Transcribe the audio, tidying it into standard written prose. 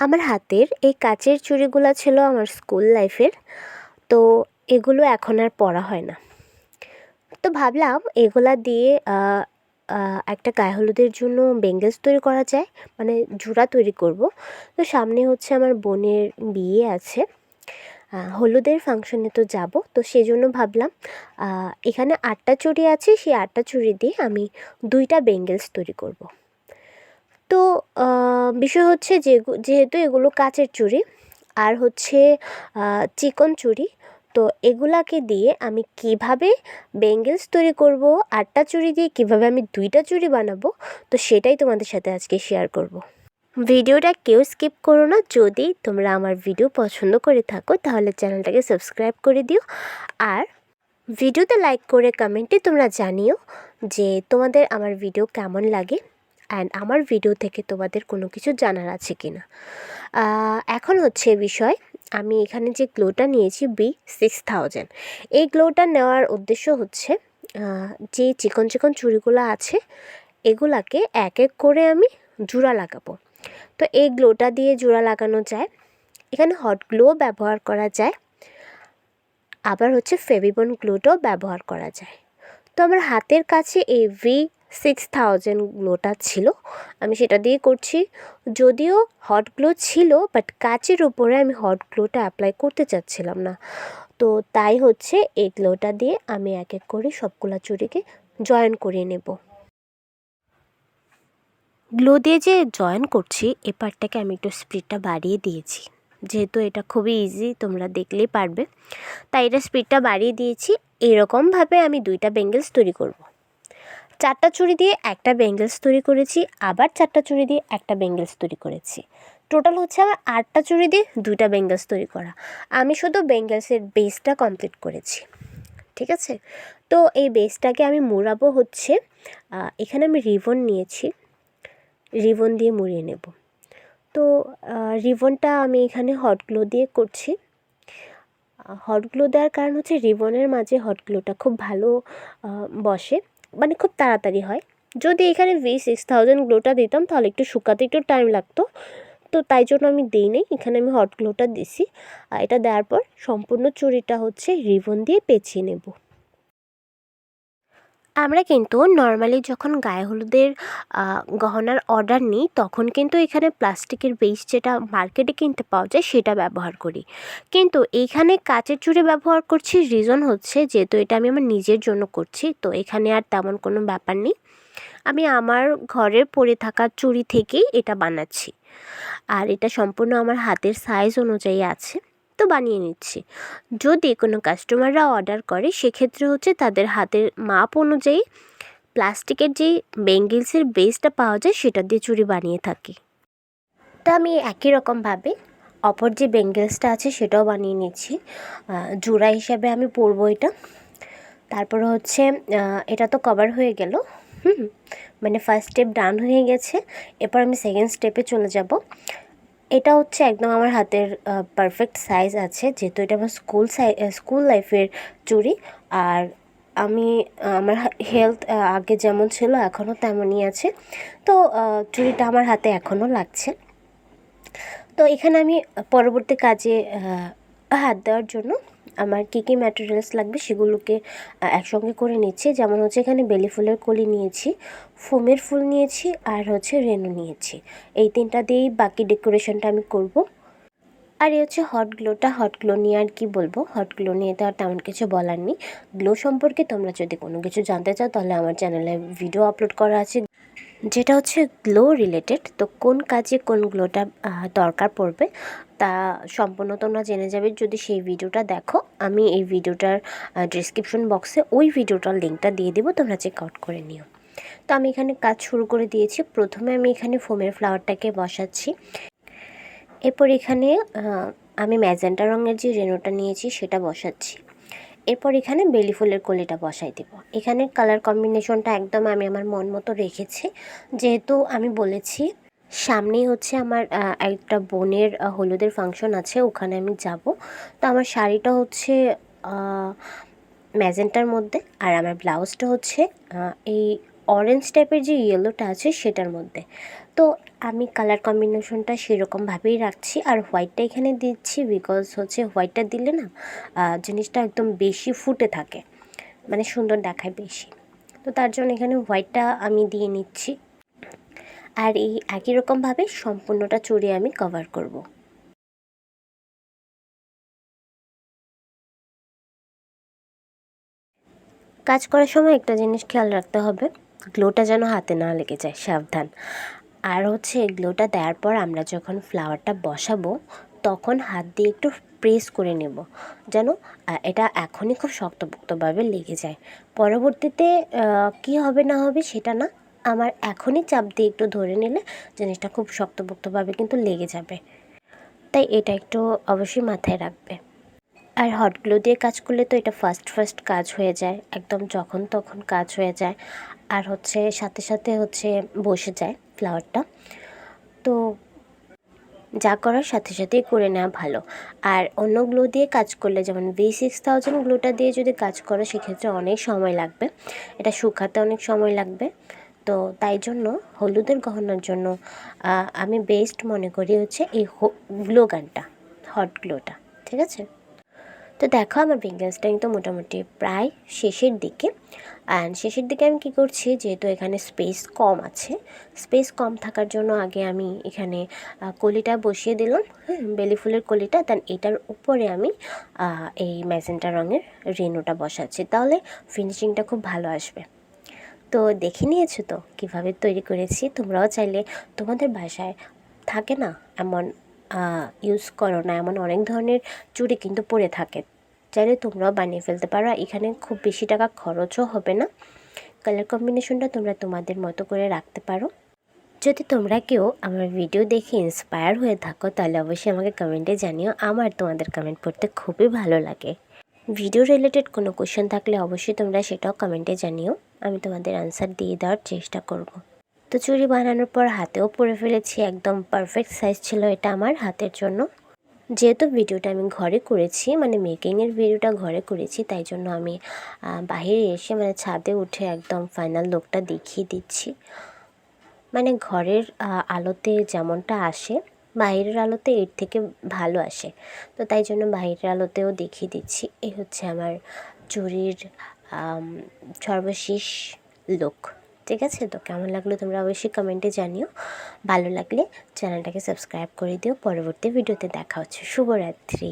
আমার হাতের এই কাচের চুড়িগুলো ছিল আমার স্কুল লাইফের। তো এগুলো এখন আর পরা হয় না। তো ভাবলাম এগুলা দিয়ে একটা গায়ে হলুদের জন্য বেঙ্গলস তৈরি করা যায়, মানে জোড়া তৈরি করব। তো সামনে হচ্ছে আমার বোনের বিয়ে আছে, হলুদের ফাংশনে তো যাব। তো সেজন্য ভাবলাম এখানে 8টা চুড়ি আছে, সেই 8টা চুড়ি দিয়ে আমি 2টা বেঙ্গলস তৈরি করব। তো বিষয় হচ্ছে যেহেতু এগুলো কাচের চুড়ি আর হচ্ছে চিকন চুড়ি, তো এগুলাকে দিয়ে আমি কিভাবে বেঙ্গলস তৈরি করব, 8টা চুড়ি দিয়ে কিভাবে আমি 2টা চুড়ি বানাবো, তো সেটাই তোমাদের সাথে আজকে শেয়ার করব। ভিডিওটা কেউ স্কিপ করো না। যদি তোমরা আমার ভিডিও পছন্দ করে থাকো তাহলে চ্যানেলটাকে সাবস্ক্রাইব করে দিও, আর ভিডিওতে লাইক করে কমেন্টে তোমরা জানিও যে তোমাদের আমার ভিডিও কেমন লাগে অ্যান্ড আমার ভিডিও থেকে তোমাদের কোনো কিছু জানার আছে কি না। এখন হচ্ছে বিষয়, আমি এখানে যে গ্লোটা নিয়েছি B6000, এই গ্লোটা নেওয়ার উদ্দেশ্য হচ্ছে যে চিকন চিকন চুড়িগুলো আছে এগুলাকে এক এক করে আমি জোড়া লাগাবো। তো এই গ্লোটা দিয়ে জোড়া লাগানো যায়, এখানে হট গ্লো ব্যবহার করা যায়, আবার হচ্ছে ফেভিবন গ্লুটাও ব্যবহার করা যায়। তো আমার হাতের কাছে এই V6000 গ্লুটা ছিল, আমি সেটা দিয়ে করছি। যদিও হট গ্লু ছিল, বাট কাচের উপরে আমি হট গ্লুটা অ্যাপ্লাই করতে চাচ্ছিলাম না। তো তাই হচ্ছে এই গ্লুটা দিয়ে আমি এক এক করে সবগুলা চুড়িকে জয়েন করিয়ে নেব। গ্লু দিয়ে যে জয়েন করছি এ পার্টটাকে আমি একটু স্পিডটা বাড়িয়ে দিয়েছি, যেহেতু এটা খুবই ইজি, তোমরা দেখলেই পারবে, তাই এটা স্পিডটা বাড়িয়ে দিয়েছি। এরকমভাবে আমি 2টা বেঙ্গলস তৈরি করব। 4টা চুড়ি দিয়ে একটা বেঙ্গলস তৈরি করেছি, আবার 4টা চুড়ি দিয়ে একটা বেঙ্গলস তৈরি করেছি। টোটাল হচ্ছে আমার 8টা চুড়ি দিয়ে 2টা বেঙ্গলস তৈরি করা। আমি শুধু বেঙ্গলসের বেসটা কমপ্লিট করেছি, ঠিক আছে। তো এই বেসটাকে আমি মুড়াবো হচ্ছে, এখানে আমি রিবন নিয়েছি, রিবন দিয়ে মুড়িয়ে নেব। তো রিবনটা আমি এখানে হট গ্লো দিয়ে করছি। হট গ্লো দেওয়ার কারণ হচ্ছে রিবনের মাঝে হট গ্লোটা খুব ভালো বসে, মানে খুব তাড়াতাড়ি হয়। যদি এখানে V6000 গ্লোটা দিতাম তাহলে একটু শুকাতে একটু টাইম লাগতো, তো তাই জন্য আমি দিই নি, এখানে আমি হট গ্লোটা দিছি। আর এটা দেওয়ার পর সম্পূর্ণ চুড়িটা হচ্ছে রিবন দিয়ে পেঁচিয়ে নেব। আমরা কিন্তু নর্মালি যখন গায়ে হলুদের গহনার অর্ডার নিই তখন কিন্তু এখানে প্লাস্টিকের বেস যেটা মার্কেটে কিনতে পাওয়া যায় সেটা ব্যবহার করি, কিন্তু এইখানে কাচের চুড়ি ব্যবহার করছি। রিজন হচ্ছে যেহেতু এটা আমি আমার নিজের জন্য করছি, তো এখানে আর তেমন কোনো ব্যাপার নেই, আমি আমার ঘরের পরে থাকা চুড়ি থেকেই এটা বানাচ্ছি। আর এটা সম্পূর্ণ আমার হাতের সাইজ অনুযায়ী আছে, তো বানিয়ে নিচ্ছি। যদি কোনো কাস্টমাররা অর্ডার করে সেক্ষেত্রে হচ্ছে তাদের হাতের মাপ অনুযায়ী প্লাস্টিকের যেই বেঙ্গলসের বেসটা পাওয়া যায় সেটা দিয়ে চুড়ি বানিয়ে থাকি। তো আমি একই রকমভাবে অপর যে বেঙ্গলসটা আছে সেটাও বানিয়ে নিচ্ছি। জোড়া হিসাবে আমি পরবো এটা। তারপরে হচ্ছে এটা তো কভার হয়ে গেল, মানে ফার্স্ট স্টেপ ডান হয়ে গেছে। এরপর আমি সেকেন্ড স্টেপে চলে যাব। এটা হচ্ছে একদম আমার হাতের পারফেক্ট সাইজ আছে, যেহেতু এটা আমার স্কুল লাইফের চুড়ি। আর আমি আমার হেলথ আগে যেমন ছিল এখনও তেমনই আছে, তো চুড়িটা আমার হাতে এখনও লাগছে। তো এখানে আমি পরবর্তী কাজে হাত দেওয়ার জন্য আমার কী কী ম্যাটেরিয়ালস লাগবে সেগুলোকে একসঙ্গে করে নিচ্ছি। যেমন হচ্ছে এখানে বেলি ফুলের কলি নিয়েছি, ফোমের ফুল নিয়েছি, আর হচ্ছে রেনু নিয়েছি। এই 3টা দিয়েই বাকি ডেকোরেশনটা আমি করব। আর এই হচ্ছে হট গ্লোটা। হট গ্লো নিয়ে আর কি বলবো, হট গ্লো নিয়ে তো আর তেমন কিছু বলার নেই। গ্লো সম্পর্কে তোমরা যদি কোনো কিছু জানতে চাও তাহলে আমার চ্যানেলে ভিডিও আপলোড করা আছে যেটা হচ্ছে গ্লো রিলেটেড। তো কোন কাজে কোন গ্লোটা দরকার পড়বে তা সম্পূর্ণ তোমরা জেনে যাবে যদি সেই ভিডিওটা দেখো। আমি এই ভিডিওটার ডেসক্রিপশন বক্সে ওই ভিডিওটার লিঙ্কটা দিয়ে দেবো, তোমরা চেক আউট করে নিও। তো আমি এখানে কাজ শুরু করে দিয়েছি। প্রথমে আমি এখানে ফোমের ফ্লাওয়ারটাকে বসাচ্ছি। এরপর এখানে আমি ম্যাজেন্টা রঙের যে রেনোটা নিয়েছি সেটা বসাচ্ছি। এরপর এখানে বেলি ফুলের কলিটা বসাই দেব। এখানে কালার কম্বিনেশনটা একদম আমি আমার মন মতো রেখেছি, যেহেতু আমি বলেছি সামনেই হচ্ছে আমার একটা বোনের হলুদের ফাংশন আছে, ওখানে আমি যাব। তো আমার শাড়িটা হচ্ছে ম্যাজেন্টার মধ্যে, আর আমার ব্লাউজটা হচ্ছে এই অরেঞ্জ টাইপের যে ইয়েলোটা আছে সেটার মধ্যে। তো আমি কালার কম্বিনেশনটা সেরকমভাবেই রাখছি, আর হোয়াইটটা এখানে দিচ্ছি বিকজ হচ্ছে হোয়াইটটা দিলে না জিনিসটা একদম বেশি ফুটে থাকে, মানে সুন্দর দেখায় বেশি। তো তার জন্য এখানে হোয়াইটটা আমি দিয়ে নিচ্ছি, আর এই একই রকমভাবে সম্পূর্ণটা চুড়ি আমি কভার করব। কাজ করার সময় একটা জিনিস খেয়াল রাখতে হবে, গ্লোটা যেন হাতে না লেগে যায়, সাবধান। আর হচ্ছে গ্লোটা দেওয়ার পর আমরা যখন ফ্লাওয়ারটা বসাবো তখন হাত দিয়ে একটু প্রেস করে নেব, যেন এটা এখনই খুব শক্তপোক্তভাবে লেগে যায়। পরবর্তীতে কি হবে না হবে সেটা না, আমার এখনই চাপ দিয়ে একটু ধরে নিলে জিনিসটা খুব শক্তপোক্তভাবে কিন্তু লেগে যাবে, তাই এটা একটু অবশ্যই মাথায় রাখবে। আর হট গ্লু দিয়ে কাজ করলে তো এটা ফাস্ট কাজ হয়ে যায়, একদম যখন তখন কাজ হয়ে যায়, আর হচ্ছে সাথে সাথে হচ্ছে বসে যায় ফ্লাওয়ারটা। তো যা করার সাথে সাথেই করে নেওয়া ভালো। আর অন্য গ্লু দিয়ে কাজ করলে, যেমন V6000 গ্লুটা দিয়ে যদি কাজ করো সেক্ষেত্রে অনেক সময় লাগবে, এটা শুকাতে অনেক সময় লাগবে। তো তাই জন্য হলুদের গহনার জন্য আমি বেস্ট মনে করি হচ্ছে এই গ্লো গানটা, হট গ্লোটা। ঠিক আছে, তো দেখো আমার বেঙ্গলসটা কিন্তু মোটামুটি প্রায় শেষের দিকে। অ্যান্ড শেষের দিকে আমি কী করছি, যেহেতু এখানে স্পেস কম আছে, স্পেস কম থাকার জন্য আগে আমি এখানে কলিটা বসিয়ে দিলাম, হ্যাঁ, বেলি ফুলের কলিটা। দেন এটার উপরে আমি এই ম্যাজেন্টা রঙের রেনোটা বসাচ্ছি, তাহলে ফিনিশিংটা খুব ভালো আসবে। তো দেখে নিয়েছো তো কীভাবে তৈরি করেছি। তোমরাও চাইলে তোমাদের বাসায় থাকে না এমন, ইউজ করো না এমন অনেক ধরনের চুড়ি কিন্তু পরে থাকে, চাইলে তোমরাও বানিয়ে ফেলতে পারো। এখানে খুব বেশি টাকা খরচও হবে না, কালার কম্বিনেশনটা তোমরা তোমাদের মতো করে রাখতে পারো। যদি তোমরা কেউ আমার ভিডিও দেখে ইন্সপায়ার হয়ে থাকো তাহলে অবশ্যই আমাকে কমেন্টে জানিও, আমার তোমাদের কমেন্ট পড়তে খুবই ভালো লাগে। ভিডিও রিলেটেড কোনো কোয়েশ্চেন থাকলে অবশ্যই তোমরা সেটাও কমেন্টে জানিও, আমি তোমাদের আনসার দিয়ে দেওয়ার চেষ্টা করব। তো চুড়ি বানানোর পর হাতেও পরে ফেলেছি, একদম পারফেক্ট সাইজ ছিল এটা আমার হাতের জন্য। যেহেতু ভিডিওটা আমি ঘরে করেছি, মানে মেকিংয়ের ভিডিওটা ঘরে করেছি, তাই জন্য আমি বাইরে এসে মানে ছাদে উঠে একদম ফাইনাল লুকটা দেখিয়ে দিচ্ছি। মানে ঘরের আলোতে যেমনটা আসে বাইরের আলোতে এর থেকে ভালো আসে, তো তাই জন্য বাইরের আলোতেও দেখিয়ে দিচ্ছি। এই হচ্ছে আমার চুড়ির সর্বশেষ লুক। ঠিক আছে, তো কেমন লাগলো তোমরা অবশ্যই কমেন্টে জানিও। ভালো লাগলে চ্যানেলটাকে সাবস্ক্রাইব করে দিও। পরবর্তী ভিডিওতে দেখা হচ্ছে। শুভরাত্রি।